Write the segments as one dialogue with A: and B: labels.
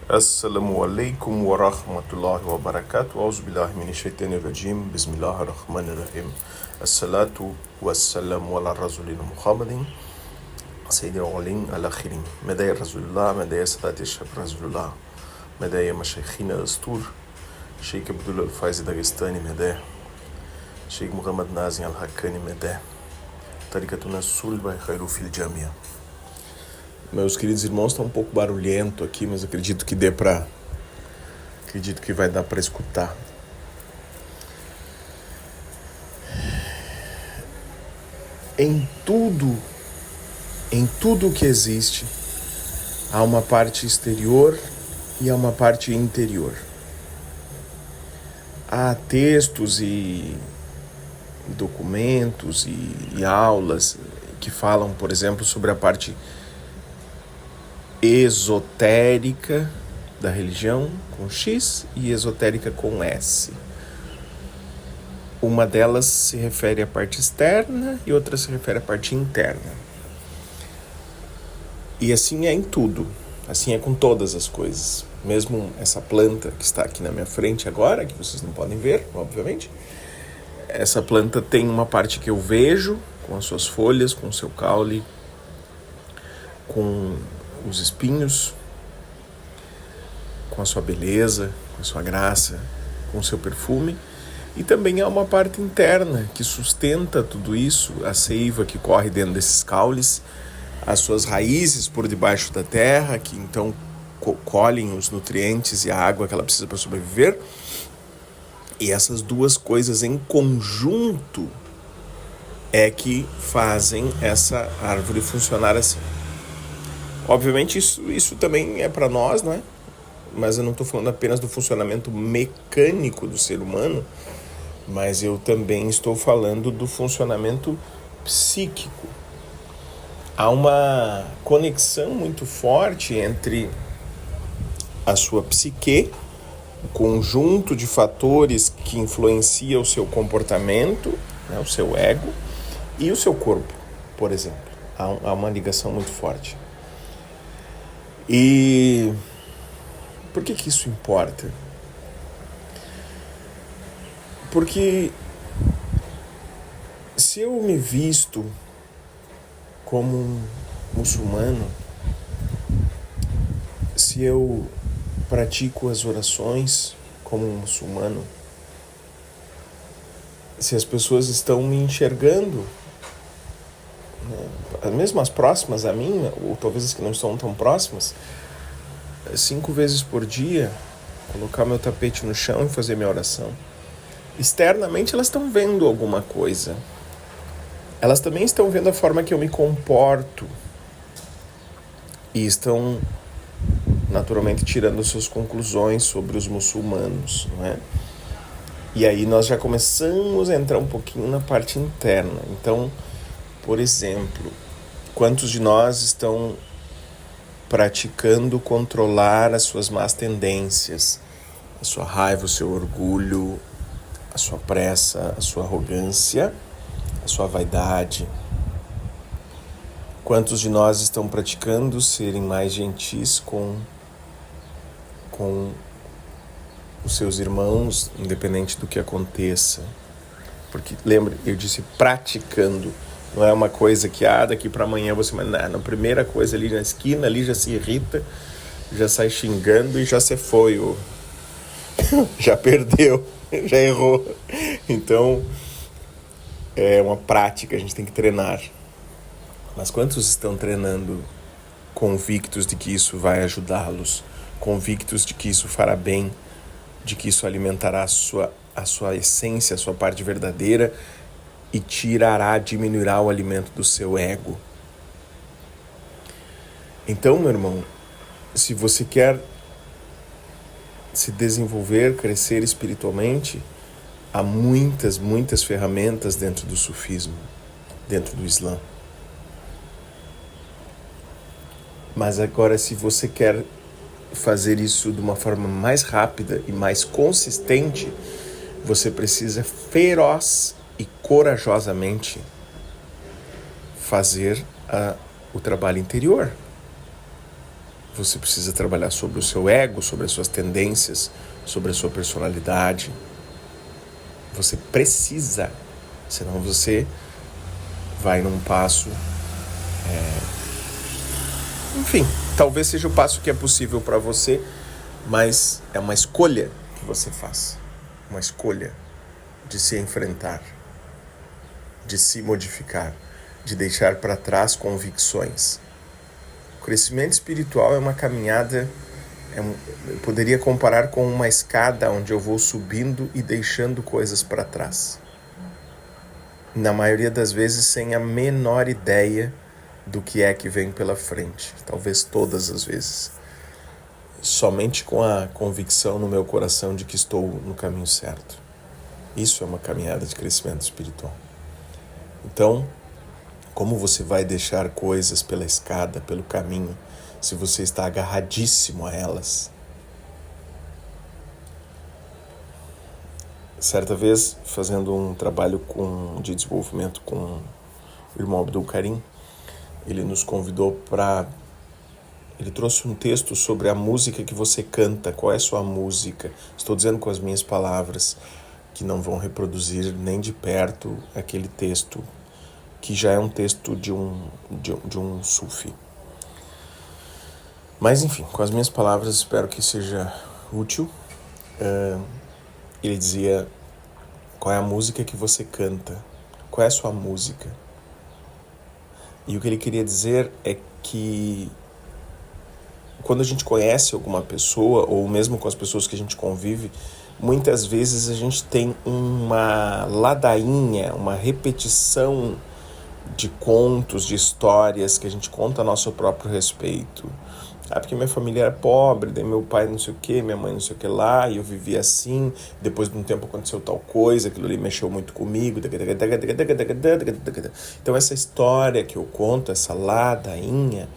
A: Assalamu alaikum wa rahmatullahi wa barakatuh. Auzu billahi minash shaitanir rajim. Bismillahir rahmanir rahim. Assalatu wassalamu ala rasulina Muhammadin sayyidil awwalin al akhirin. Medaya Rasulullah, medaya Sadat Shaf Rasulullah, medaya Mashaykhina al-Astur, Sheikh Abdullah al-Faiz Dagestani, medaya Sheikh Muhammad Nazim al-Haqqani, medaya Tarikatuna Sulba Khairu fil Jamia. Meus queridos irmãos, está um pouco barulhento aqui, mas acredito que vai dar para escutar. Em tudo que existe, há uma parte exterior e há uma parte interior. Há textos e documentos e aulas que falam, por exemplo, sobre a parte esotérica da religião, com X, e esotérica com S. Uma delas se refere à parte externa e outra se refere à parte interna. E assim é em tudo, assim é com todas as coisas. Mesmo essa planta que está aqui na minha frente agora, que vocês não podem ver, obviamente, essa planta tem uma parte que eu vejo, com as suas folhas, com o seu caule, com os espinhos, com a sua beleza, com a sua graça, com o seu perfume. E também há uma parte interna que sustenta tudo isso, a seiva que corre dentro desses caules, as suas raízes por debaixo da terra, que então colhem os nutrientes e a água que ela precisa para sobreviver. E essas duas coisas em conjunto é que fazem essa árvore funcionar assim. Obviamente isso também é para nós, não é? Mas eu não estou falando apenas do funcionamento mecânico do ser humano, mas eu também estou falando do funcionamento psíquico. Há uma conexão muito forte entre a sua psique, o conjunto de fatores que influencia o seu comportamento, né, o seu ego, e o seu corpo, por exemplo. Há uma ligação muito forte. E por que isso importa? Porque se eu me visto como um muçulmano, se eu pratico as orações como um muçulmano, se as pessoas estão me enxergando, mesmo as próximas a mim, ou talvez as que não estão tão próximas, 5 vezes por dia, colocar meu tapete no chão e fazer minha oração. Externamente elas estão vendo alguma coisa. Elas também estão vendo a forma que eu me comporto. E estão, naturalmente, tirando suas conclusões sobre os muçulmanos, não é? E aí nós já começamos a entrar um pouquinho na parte interna. Então, por exemplo, quantos de nós estão praticando controlar as suas más tendências, a sua raiva, o seu orgulho, a sua pressa, a sua arrogância, a sua vaidade? Quantos de nós estão praticando serem mais gentis com os seus irmãos, independente do que aconteça? Porque, lembre, eu disse praticando. Não é uma coisa que, daqui para amanhã você... Não, a primeira coisa ali na esquina, ali já se irrita, já sai xingando e já se foi. Já perdeu, já errou. Então, é uma prática, a gente tem que treinar. Mas quantos estão treinando convictos de que isso vai ajudá-los? Convictos de que isso fará bem, de que isso alimentará a sua essência, a sua parte verdadeira, e diminuirá o alimento do seu ego. Então, meu irmão, se você quer se desenvolver, crescer espiritualmente, há muitas ferramentas dentro do sufismo, dentro do Islã. Mas agora, se você quer fazer isso de uma forma mais rápida e mais consistente, você precisa feroz e corajosamente fazer o trabalho interior. Você precisa trabalhar sobre o seu ego, sobre as suas tendências, sobre a sua personalidade. Você precisa, senão você vai num passo... Enfim, talvez seja o passo que é possível para você, mas é uma escolha que você faz. Uma escolha de se enfrentar, de se modificar, de deixar para trás convicções. O crescimento espiritual é uma caminhada, eu poderia comparar com uma escada onde eu vou subindo e deixando coisas para trás. Na maioria das vezes sem a menor ideia do que é que vem pela frente, talvez todas as vezes. Somente com a convicção no meu coração de que estou no caminho certo. Isso é uma caminhada de crescimento espiritual. Então, como você vai deixar coisas pela escada, pelo caminho, se você está agarradíssimo a elas? Certa vez, fazendo um trabalho de desenvolvimento com o irmão Abdul Karim, ele nos convidou para... Ele trouxe um texto sobre a música que você canta. Qual é a sua música? Estou dizendo com as minhas palavras, que não vão reproduzir nem de perto aquele texto, que já é um texto de um sufi. Mas enfim, com as minhas palavras, espero que seja útil. Ele dizia: qual é a música que você canta? Qual é a sua música? E o que ele queria dizer é que quando a gente conhece alguma pessoa, ou mesmo com as pessoas que a gente convive, muitas vezes a gente tem uma ladainha, uma repetição de contos, de histórias que a gente conta a nosso próprio respeito. Porque minha família era pobre, daí meu pai não sei o que, minha mãe não sei o que lá, e eu vivia assim, depois de um tempo aconteceu tal coisa, aquilo ali mexeu muito comigo. Então essa história que eu conto, essa ladainha,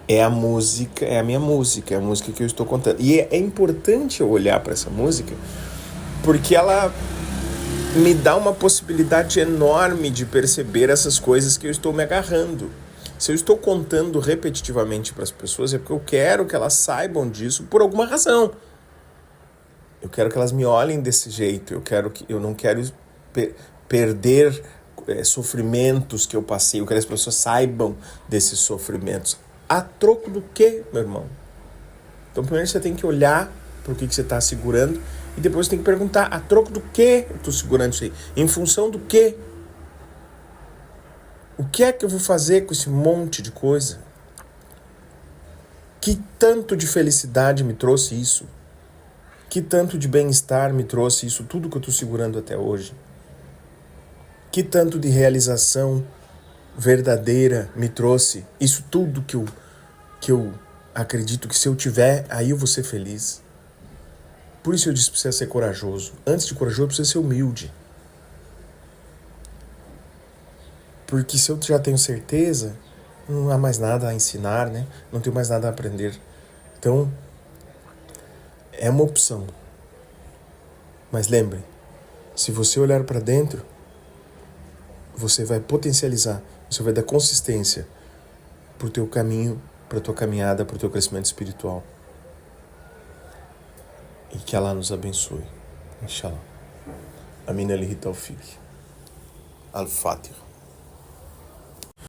A: é a música, é a minha música, é a música que eu estou contando. E é importante eu olhar para essa música, porque ela me dá uma possibilidade enorme de perceber essas coisas que eu estou me agarrando. Se eu estou contando repetitivamente para as pessoas, é porque eu quero que elas saibam disso por alguma razão. Eu quero que elas me olhem desse jeito. Eu não quero perder sofrimentos que eu passei. Eu quero que as pessoas saibam desses sofrimentos. A troco do quê, meu irmão? Então, primeiro você tem que olhar para o que você está segurando e depois você tem que perguntar: a troco do quê eu estou segurando isso aí? Em função do quê? O que é que eu vou fazer com esse monte de coisa? Que tanto de felicidade me trouxe isso? Que tanto de bem-estar me trouxe isso, tudo que eu estou segurando até hoje? Que tanto de realização verdadeira me trouxe isso tudo que eu acredito que se eu tiver, aí eu vou ser feliz? Por isso eu disse que precisa ser corajoso. Antes de corajoso, precisa ser humilde. Porque se eu já tenho certeza, não há mais nada a ensinar, né? Não tenho mais nada a aprender. Então, é uma opção. Mas lembre, se você olhar para dentro, você vai potencializar, você vai dar consistência para o teu caminho, para a tua caminhada, para o teu crescimento espiritual. E que Allah nos abençoe. Inshallah. Amin al-Tawfiq. Al-Fatiha.